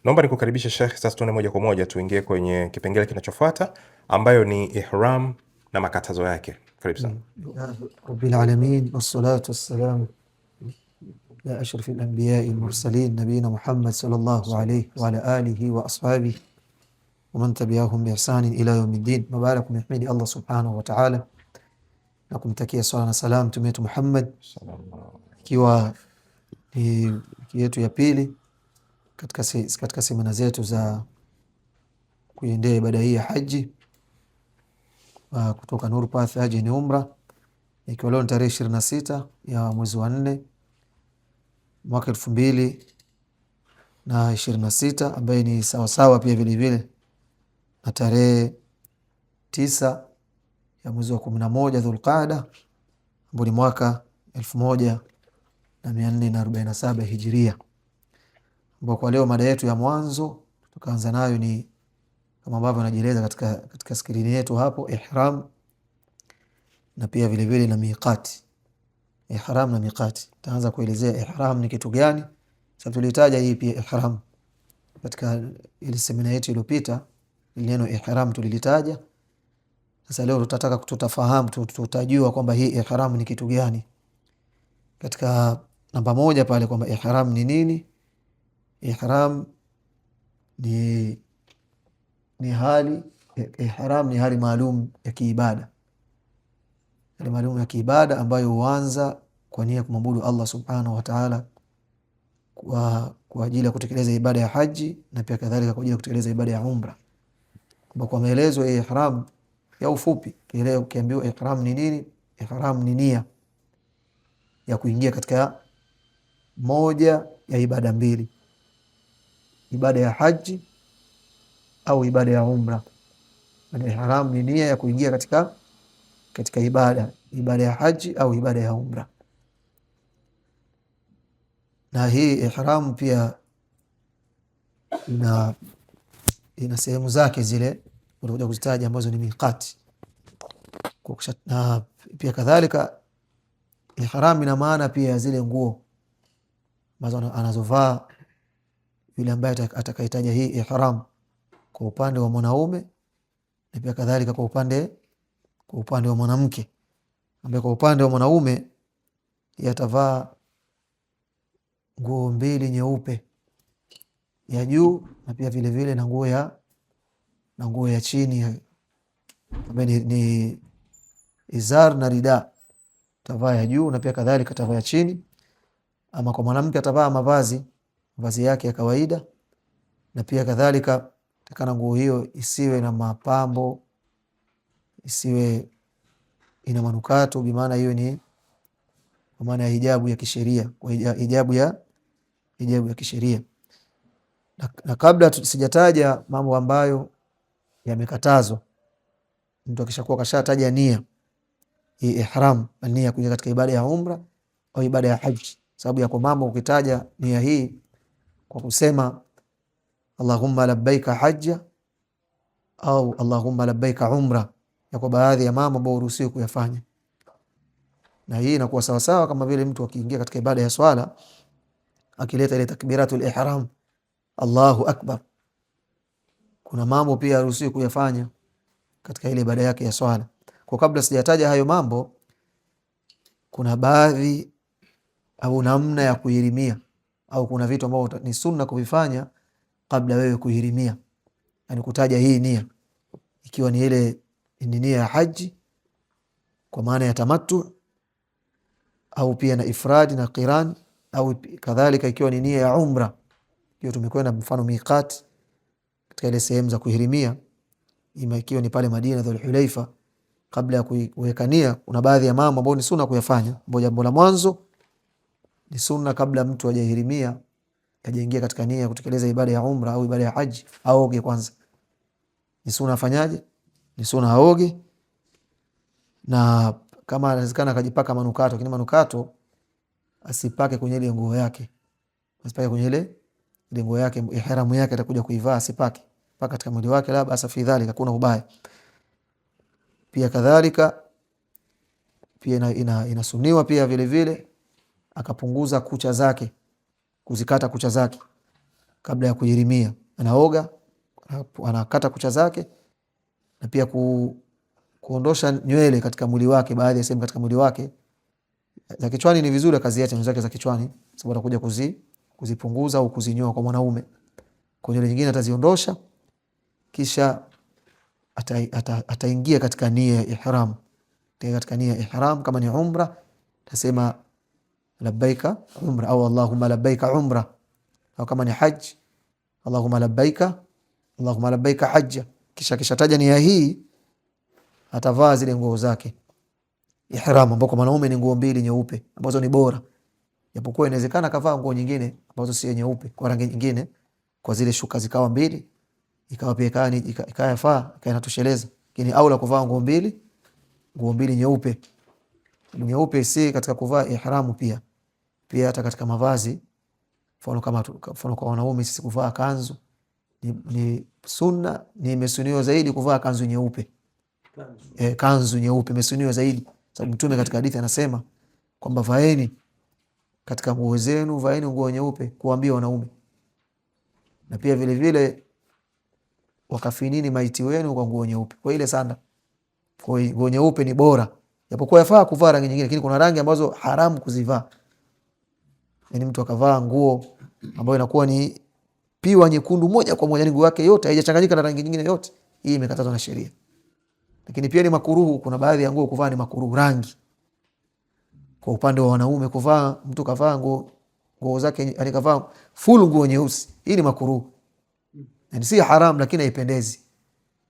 Naomba nikukaribishe Sheikh, sasa tuone moja kwa moja tuingie kwenye kipengele kinachofuata ambayo ni ihram na makatazo yake. Karibu sana. Rabbil alamin wassalatu wassalamu ala ashrafil anbiya'i wal mursalin nabiyina Muhammad sallallahu alayhi wa ala alihi wa ashabihi wa man tabi'ahum bi ihsanin ila yawmiddin. Mubarak kumhimidi Allah subhanahu wa ta'ala na kumtakia swala na salam Mtume wetu Muhammad, ikiwa ni wiki yetu ya pili katika semina zetu za kuendea ibada hii ya haji kutoka Nuru Path Haji ni Umra, ikiwa leo tarehe 26 ya mwezi wa 4 mwaka 2026, ambaye ni sawasawa pia vile vile na tarehe 9 ya mwezi wa 11 Dhulqaada, ambao ni mwaka 1447 Hijiria, ambao kwa leo mada yetu ya mwanzo tukaanza nayo ni kama ambavyo anajieleza katika skrini yetu hapo, ihram na pia vile vile na miqati. Ihram na miqati, taanza kuelezea ihram ni kitu gani. Sasa tulitaja hii pia ihram katika ile semina yetu iliyopita, neno ihram tulilitaja. Sasa leo tutafahamu, tutajua kwamba hii ihram ni kitu gani. Katika namba 1 pale kwamba ihram ni nini. Ihram ni hali, ihram ni hali maalum ya kiibada, hali maalum ya kiibada ambayo huanza kwa nia kumwabudu Allah subhanahu wa ta'ala kwa ajili ya kutekeleza ibada ya haji, na pia kadhalika kwa ajili ya kutekeleza ibada ya umra. Kwa maelezo ya ihram ya ufupi, leo ukiambiwa ihram ni nini, ihram ni nia ya kuingia katika moja ya ibada mbili, ibada ya haji au ibada ya umra. Ihram ni nia ya kuingia katika ibada ya haji au ibada ya umra. Na hii ihram pia ina sehemu zake zile unakuja kuzitaja ambazo ni miqati. Na pia kadhalika ihram ina maana pia zile nguo ambazo anazovaa yule ambaye atakayetaja hii ihram kwa upande wa mwanaume, na pia kadhalika kwa upande wa mwanamke, ambaye kwa upande wa mwanaume yatavaa nguo mbili nyeupe ya juu, na pia vile vile na nguo ya chini ambaye ni izar na rida, tavaa ya juu na pia kadhalika tavaa ya chini. Ama kwa mwanamke atavaa mavazi yake ya kawaida, na pia kadhalika takana nguo hiyo isiwe na mapambo, isiwe ina manukato, bi maana hiyo ni kwa maana ya hijabu ya kisheria, kwa hijabu ya kisheria. Na kabla sijataja mambo ambayo yamekatazwa, mtu akishakuwa kashataja nia hii ihram, nia kuingia katika ibada ya umra au ibada ya haji, sababu ya kwa mambo ukitaja nia hii kwa kusema Allahumma labbaika hajja au Allahumma labbaika umra, ya kwa baadhi ya mambo ambayo uruhusiwi kuyafanya. Na hii inakuwa sawa sawa kama vile mtu akiingia katika ibada ya swala akileta ile takbiratul ihram, Allahu akbar, kuna mambo pia haruhusiwi kuyafanya katika ile ibada yake ya swala. Kwa kabla sijataja hayo mambo, kuna baadhi au namna ya kuhirimia, au kuna vitu ambavyo ni sunna kuvifanya kabla wewe kuhirimia, yani kutaja hii nia, ikiwa ni ile nia ya haji kwa maana ya tamattu, au pia na ifradi na qiran, au kadhalika ikiwa ni nia ya umra. Hiyo tumekwenda mfano miqat katika ile sehemu za kuhirimia, ikiwa ni pale Madina Dhul Hulaifa, kabla ya kuweka nia kuna baadhi ya mambo ambayo ni sunna kuyafanya. Jambo la mwanzo ni sunna, kabla mtu hajahirimia, hajaingia katika nia kutekeleza ibada ya umra au ibada ya haji, aoge kwanza. Ni sunna afanyaje? Ni sunna aoge, na kama inawezekana akajipaka manukato, lakini manukato asipake kwenye ile nguo yake, asipake kwenye ile nguo yake, ihramu yake atakuja kuivaa, asipake paka katika mwili wake, la basa fi dhalika, kuna ubaya. Pia kadhalika pia inasuniwa pia vile vile akapunguza kucha zake, kuzikata kucha zake, kabla ya kuhirimia, anaoga, anakata kucha zake, na pia kuondosha nywele katika mwili wake, baadhi ya sehemu katika mwili wake. Za kichwani ni vizuri akaziacha nywele zake za kichwani, sababu atakuja kuzipunguza au kuzinyoa kwa mwanaume. Kwa nywele nyingine ataziondosha, kisha ataingia katika nia ya ihram. Katika nia ya ihram, kama ni umra tasema labbaika umra au Allahumma labbaika umra, au kama ni haji Allahumma labbaika hajja. Kisha taja nia hii, atavaa zile nguo zake ihram, ambako mwanaume ni nguo mbili nyeupe ambazo ni bora, japokuwa inawezekana kavaa nguo nyingine ambazo si nyeupe kwa rangi nyingine, kwa zile shuka zikawa mbili, ikawa pia ikayafaa, inatosheleza. Lakini aula kuvaa nguo mbili nyeupe. Nyeupe si katika kuvaa ihramu, pia hata katika mavazi. Mfano kwa wanaume sisi kuvaa kanzu ni sunna, ni imesuniwa zaidi kuvaa kanzu nyeupe. Kanzu nyeupe imesuniwa zaidi, sababu Mtume katika hadithi anasema kwamba vaeni katika nguo zenu, vaeni nguo nyeupe, kuambia wanaume. Na pia vile vile wakafinini maiti wenu kwa nguo nyeupe, kwa ile sanda. Kwa nguo nyeupe ni bora, japokuwa yafaa kuvaa rangi nyingine, lakini kuna rangi ambazo haramu kuzivaa. Yani mtu akavaa nguo ambayo inakuwa ni piwa nyekundu moja kwa moja, nguo yake yote haijachanganyika na rangi nyingine yote, hii imekatazwa na sheria. Lakini pia ni makuruhu, kuna baadhi ya nguo kuvaa ni makuruhu rangi. Kwa upande wa wanaume kuvaa, mtu kavaa nguo zake, yani kavaa full nguo nyeusi, hii ni makuruhu. Yani si haram, lakini haipendezi.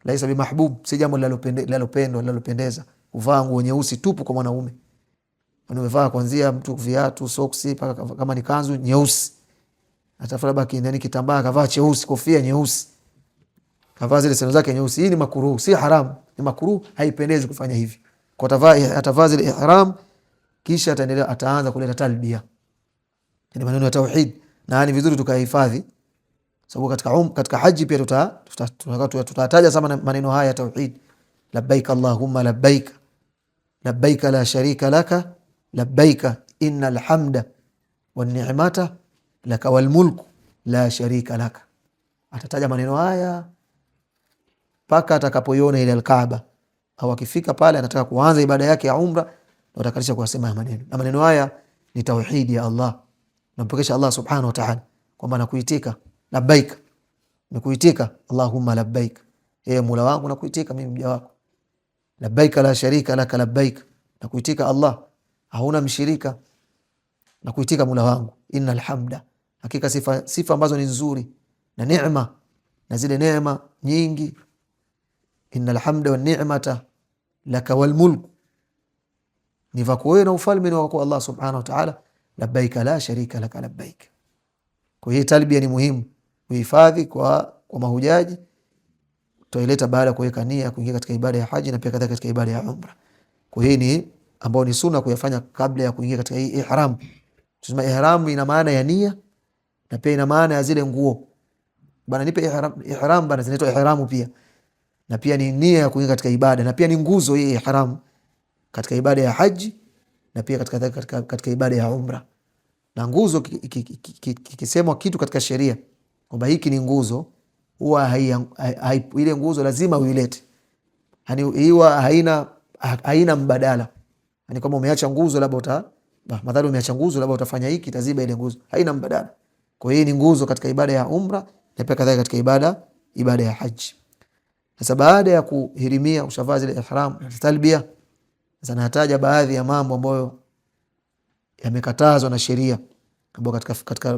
Laisa bi mahbub, si jambo linalopendeza kuvaa nguo nyeusi tupu kwa mwanaume. Anavaa kuanzia mtu viatu, soksi, paka kama ni kanzu nyeusi. Atafuta baki ndani kitambaa, kavaa cheusi, kofia nyeusi, kavaa zile sendo zake nyeusi. Hii ni makuruhu, si haram, ni makuruhu, haipendezi kufanya hivi. Kwa atavaa zile ihram, kisha ataanza kuleta talbia, ni maneno ya tauhid, na ni vizuri tukahifadhi, sababu katika haji pia tutataja sana maneno haya ya tauhid. Labbaik Allahumma labbaik, labbaik la sharika laka, labbaik innal hamda wan ni'mata laka wal mulku la sharika laka. Atataja maneno haya paka atakapoiona ile al-Kaaba, au akifika pale anataka kuanza ibada yake ya umra, na atakalisha kusema maneno. Na maneno haya ni tauhid ya Allah, nampokesha Allah subhanahu wa ta'ala kwamba nakuitika labbaik, nakuitika Allahumma labbaik, Mola wangu nakuitika mimi mja wako. Labbaik la sharika laka, labbaik, nakuitika Allah, hauna mshirika, nakuitika Mola wangu. Innal hamda, hakika sifa ambazo ni nzuri, na neema, na zile neema nyingi. Innal hamda wan ni'mata laka wal mulk, ni vako wewe na ufalme ni wako Allah subhanahu wa ta'ala. Labbaik la sharika laka, labbaik. Kwa hiyo talbia ni muhimu kuhifadhi kwa mahujaji, tuileta baada ya kuweka nia kuingia katika ibada ya haji, na pia kadhalika katika ibada ya umra. Kwa hiyo ni ambao ni sunna kuyafanya kabla ya kuingia katika hii ihram. Tunasema ihram ina maana ya nia, na pia ina maana ya zile nguo. Bana nipe ihram bana, zinaitwa ihramu pia, na pia ni nia ya kuingia katika ibada, na pia ni nguzo hii ihram katika ibada ya haji, na pia katika ibada ya umra. Na nguzo kikisemwa kitu katika sheria kwamba hiki ni nguzo, huwa ile nguzo lazima uilete, yani huwa haina mbadala. Yani kama umeacha nguzo labda madhali umeacha nguzo labda utafanya hiki, taziba ile nguzo, haina mbadala. Kwa hiyo ni nguzo katika ibada ya umra, na pia kadhalika katika ibada ya haji. Sasa baada ya kuhirimia, ushavaa zile ihram, talbia, sasa nataja baadhi ya mambo ambayo yamekatazwa na sheria, ambayo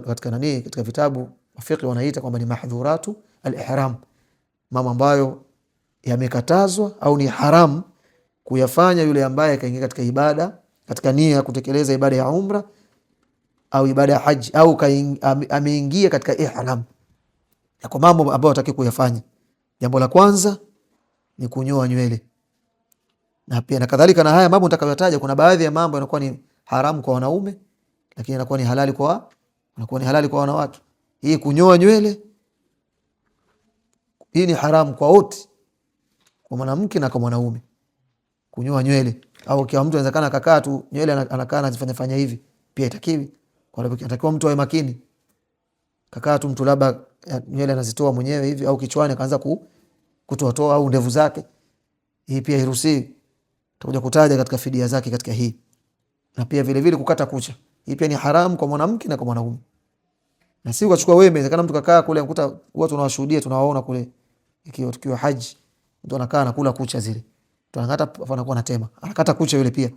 katika vitabu fiqh wanaita kwamba ni mahdhuratu al-ihram, mambo ambayo yamekatazwa au ni haram kuyafanya yule ambaye kaingia katika ibada, katika nia ya kutekeleza ibada ya umra au ibada ya haji, au ameingia katika ihram. Yako mambo ambayo hataki kuyafanya. Jambo la kwanza ni kunyoa nywele, na pia na kadhalika na haya mambo nitakayotaja, kuna baadhi ya mambo yanakuwa ni haramu kwa wanaume, lakini yanakuwa ni halali kwa wanawake. Hii kunyoa nywele, hii ni haramu kwa wote, kwa mwanamke na kwa mwanaume. Kunyoa nywele, au kwa mtu anaweza akakaa tu nywele anakaa anazifanya hivi, pia itakiwi. Kwa sababu inatakiwa mtu awe makini. kakaa tu mtu labda nywele anazitoa mwenyewe hivi au kichwani akaanza kutoa au ndevu zake, hii pia hairuhusiwi. Tutakuja kutaja katika fidia zake katika hii. Na pia vile vile kukata kucha, hii pia ni haramu kwa mwanamke na kwa mwanaume. Na si ukachukua wembe, inawezekana mtu kakaa kule mkuta watu tunawashuhudia tunawaona kule ikiwa haji, mtu anakaa anakula kucha zile. Mtu anakata anakuwa anatema. Anakata kucha yule pia.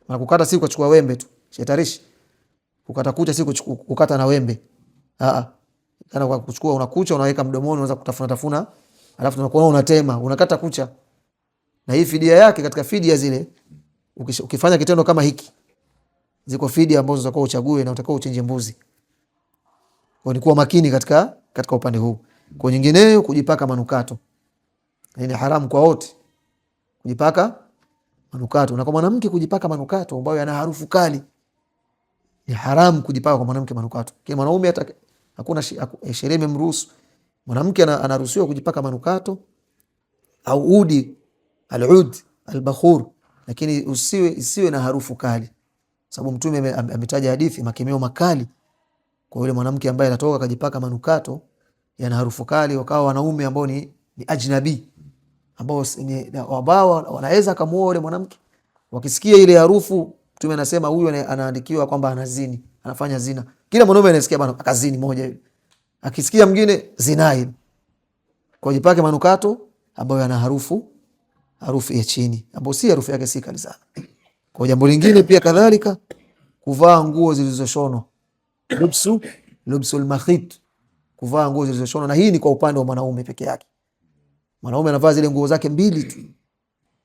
Na kukata si ukachukua wembe tu. Shetarishi. Kukata kucha si kukata na wembe. Kana kwa kuchukua unakucha unaweka mdomoni unaanza kutafuna, alafu tunakuona unatema, unakata kucha. Na hii fidia yake katika fidia zile ukifanya kitendo kama hiki, ziko fidia ambazo zitakuwa uchague na utakuwa uchinje mbuzi. Kwa ni kuwa makini katika upande huu. Kwa nyingineyo kujipaka manukato. Ni haramu kwa wote kujipaka manukato. Na kwa mwanamke kujipaka manukato ambayo yana harufu kali, ni haramu kujipaka kwa mwanamke manukato. Kwa mwanaume hata hakuna sheria imemruhusu. Mwanamke anaruhusiwa kujipaka manukato au udi, al-ud, al-bakhur, lakini isiwe na harufu kali. Sababu Mtume ametaja hadithi makemeo makali kwa yule mwanamke ambaye anatoka kujipaka manukato yana harufu kali, wakawa wanaume ambao ni ajnabi, ambao wanaweza kumuoa yule mwanamke. Wakisikia ile harufu, Mtume anasema huyu anaandikiwa kwamba anazini, anafanya zina. Kila mwanaume anasikia bana akazini moja hivi. Akisikia mwingine zinai. Kwa jipake manukato ambayo yana harufu ya chini, ambayo si harufu yake si kali sana. Kwa jambo lingine pia kadhalika kuvaa nguo zilizoshonwa. Lubsul makhit, kuvaa nguo zilizoshonwa, na hii ni kwa upande wa mwanaume peke yake. Mwanaume anavaa zile nguo zake mbili tu.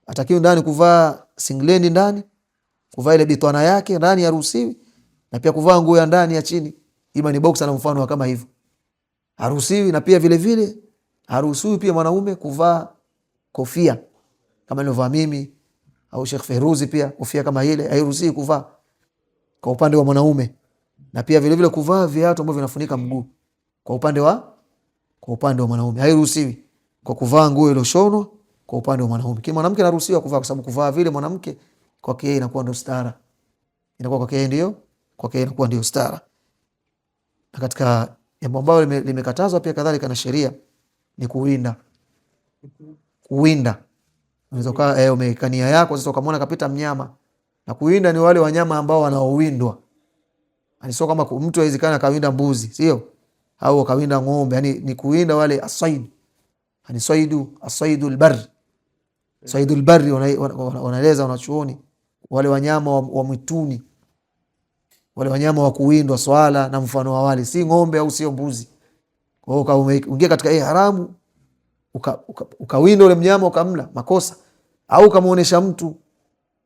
Atakiwa ndani kuvaa singlendi ndani, kuvaa ile bitwana yake ndani haruhusiwi, na pia kuvaa nguo ya ndani ya chini, ima ni boxer na mfano kama hivyo, haruhusiwi. Na pia vile vile haruhusiwi pia mwanaume kuvaa kofia kama nilivyo mimi au Sheikh Feruzi, pia kofia kama ile hairuhusiwi kuvaa kwa upande wa mwanaume. Na pia vile vile kuvaa viatu ambavyo vinafunika mguu kwa upande wa mwanaume hairuhusiwi, kwa kuvaa nguo iliyoshonwa kwa upande wa mwanaume. Kile mwanamke anaruhusiwa kuvaa, kwa sababu kuvaa vile mwanamke kwake yeye inakuwa ndio stara, inakuwa kwake yeye inakuwa ndio stara. Na katika jambo ambalo limekatazwa pia kadhalika na sheria ni kuwinda. Unaweza kaa umekania yako sasa ukamwona kapita mnyama, na kuwinda ni wale wanyama ambao wanaowindwa. Ani sio kama mtu haiwezekana kawinda mbuzi, sio? Au kawinda ng'ombe, yani ni kuwinda wale asaid. Ani asaidul barri wanaeleza wanachuoni, wale wanyama wa mwituni, wale wanyama wa kuwindwa, swala na mfano wa wale, si ng'ombe au sio mbuzi. Kwa hiyo ukaingia katika hii haramu, ukawinda ule mnyama ukamla, makosa. Au kamaonesha mtu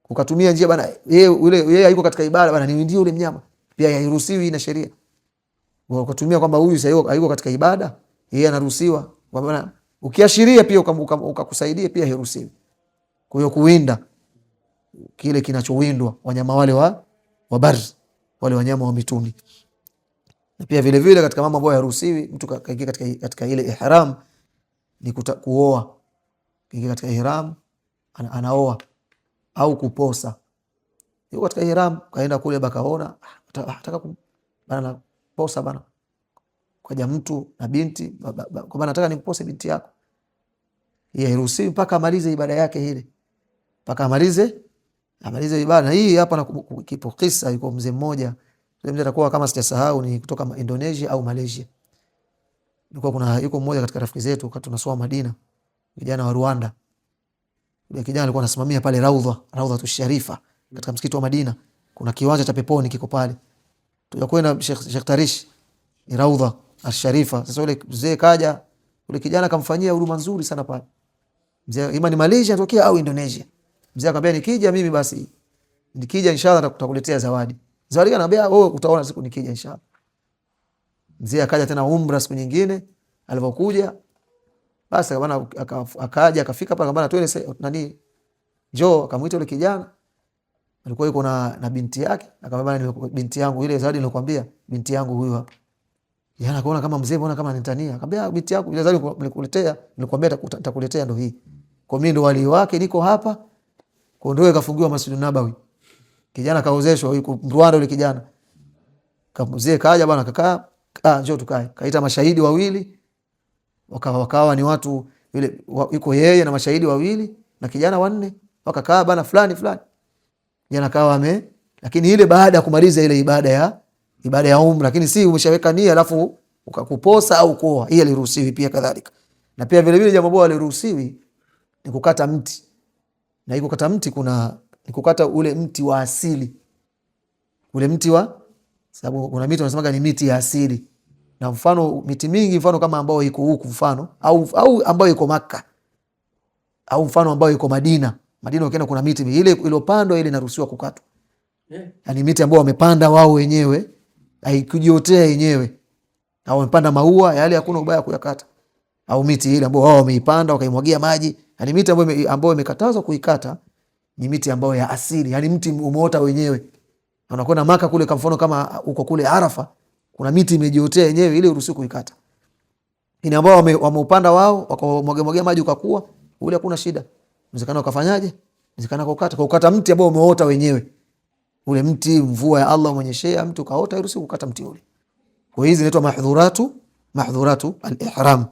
ukatumia njia bana, yeye hayuko katika ibada bana, niwindie ule mnyama, pia hairuhusiwi na sheria. Ukatumia kwamba huyu sasa hayuko katika ibada, yeye anaruhusiwa bana, ukiashiria pia ukakusaidia pia hairuhusiwi. Kwa hiyo kuwinda kile kinachowindwa, wanyama wale wa bari, wale wanyama wa mituni. Na pia vile vile katika mambo ambayo haruhusiwi mtu kaingia katika ile ihram ni kuoa. Kaingia katika ihram anaoa au kuposa. Yuko katika ihram kaenda kule bakaona nataka bana posa bana, kwa mtu na binti kwa bana nataka nimpose binti yako, yeye hairuhusiwi mpaka amalize ibada yake ile, mpaka amalize ibada. Hii hapa na kipo kisa, yuko mzee mmoja, mzee atakuwa kama sijasahau ni kutoka Indonesia au Malaysia. Yuko mmoja katika rafiki zetu wakati tunasoma Madina, vijana wa Rwanda. Yule kijana alikuwa anasimamia pale Raudha Tusharifa katika msikiti wa Madina. Kuna kiwanja cha peponi kiko pale. Tulikwenda Sheikh Tarish ni Raudha Asharifa. Sasa yule mzee kaja, yule kijana akamfanyia huduma nzuri sana pale. Mzee ima ni Malaysia tokea au Indonesia. Mzee akamwambia nikija mimi basi, nikija inshallah nitakuletea zawadi. Zawadi anambia wewe utaona siku nikija inshallah. Mzee akaja tena umra siku nyingine, alipokuja basi bwana akaja akafika pale bwana twende nani njoo, akamuita yule kijana alikuwa yuko na binti yake, akamwambia bwana binti yangu ile zawadi nilikwambia binti yangu huyu hapa. Yana akaona kama mzee mbona kama anitania, akamwambia binti yangu ile zawadi nilikuletea, nilikwambia nitakuletea ndio hii. Kwa mimi ndo wali wake niko hapa. Kwa ndio kafungiwa Masjid Nabawi. Kijana kaozeshwa yuko Rwanda yule kijana. Mzee kaja bwana kakaa njoo tukae. Kaita mashahidi wawili, wakawa ni watu yule yuko yeye na mashahidi wawili na kijana wanne, wakakaa bana fulani fulani. Kijana kawa lakini ile baada ya kumaliza ile ibada ya umra, lakini si umeshaweka nia alafu ukakuposa au kuoa, hii aliruhusiwi pia kadhalika. Na pia vile vile jambo bora aliruhusiwi ni kukata mti. Na hiko kukata mti ni kukata ule mti wa asili. Ule mti sababu kuna miti wanasemaga ni miti ya asili. Na mfano miti mingi, mfano kama ambao iko huku mfano au ambao iko Makka, au mfano ambao iko Madina. Madina ukienda kuna miti ile iliyopandwa ile inaruhusiwa kukatwa. Yani miti ambao wamepanda wao wenyewe, haikujiotea yenyewe. Au wamepanda maua yale, hakuna ubaya kuyakata. Au miti ile ambao wao wameipanda wakaimwagia maji, yani miti ambayo imekatazwa kuikata ni miti ambayo ya asili, yani mti umeota wenyewe. Unakwenda Maka kule, kwa mfano kama uko kule Arafa, kuna miti imejiotea yenyewe, ile uruhusiwi kuikata. Ni ambao wameupanda wao wakamwagia maji ukakua, ule hakuna shida. Mzikana ukafanyaje? Mzikana kukata mti ambao umeota wenyewe. Ule mti mvua ya Allah mwenyeshea mtu kaota, uruhusiwi kukata mti ule. Kwa hizi zinaitwa mahdhuratu al-ihram.